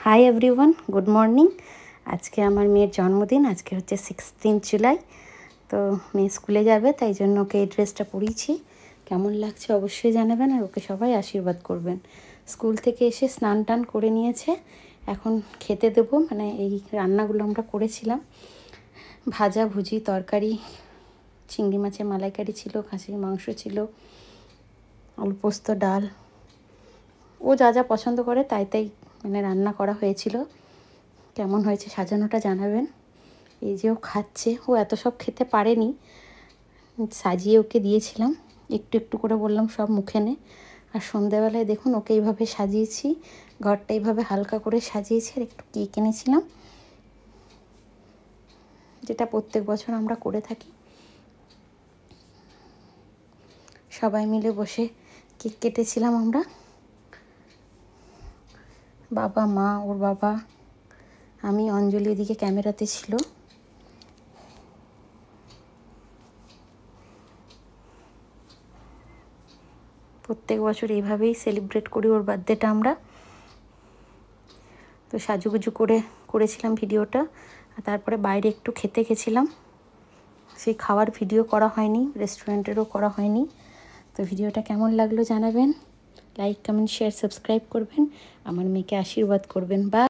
Hi everyone, good morning. আজকে আমার মেয়ের জন্মদিন। আজকে হচ্ছে 16 জুলাই। তো মেয়ে স্কুলে যাবে, তাই জন্য ওকে এই ড্রেসটা পরিয়েছি। কেমন লাগছে অবশ্যই জানাবেন, আর ওকে সবাই আশীর্বাদ করবেন। স্কুল থেকে এসে স্নান টান করে নিয়েছে, এখন খেতে দেবো। মানে এই রান্নাগুলো আমরা করেছিলাম, ভাজা ভুজি তরকারি, চিংড়ি মাছের মালাইকারি ছিল, খাসির মাংস ছিল, আলু পোস্ত, ডাল। ও যা যা পছন্দ করে তাই তাই মানে রান্না করা হয়েছিল। কেমন হয়েছে সাজানোটা জানাবেন। এই যে ও খাচ্ছে, ও এত সব খেতে পারেনি, সাজিয়ে ওকে দিয়েছিলাম, একটু একটু করে বললাম সব মুখে নে। আর সন্ধ্যাবেলায় দেখুন ওকে এইভাবে সাজিয়েছি, ঘরটা এইভাবে হালকা করে সাজিয়েছি। আর একটু কেক এনেছিলাম, যেটা প্রত্যেক বছর আমরা করে থাকি। সবাই মিলে বসে কেক কেটেছিলাম আমরা, বাবা, মা, ওর বাবা, আমি, অঞ্জলি এদিকে ক্যামেরাতে ছিল। প্রত্যেক বছর এইভাবেই সেলিব্রেট করি ওর বার্থডেটা আমরা। তো সাজুগুজু করে করেছিলাম ভিডিওটা। আর তারপরে বাইরে একটু খেতে গেছিলাম, সেই খাওয়ার ভিডিও করা হয়নি, রেস্টুরেন্টেরও করা হয়নি। তো ভিডিওটা কেমন লাগলো জানাবেন, লাইক, কমেন্ট, শেয়ার, সাবস্ক্রাইব করবেন, আমার মেয়েকে আশীর্বাদ করবেন। বা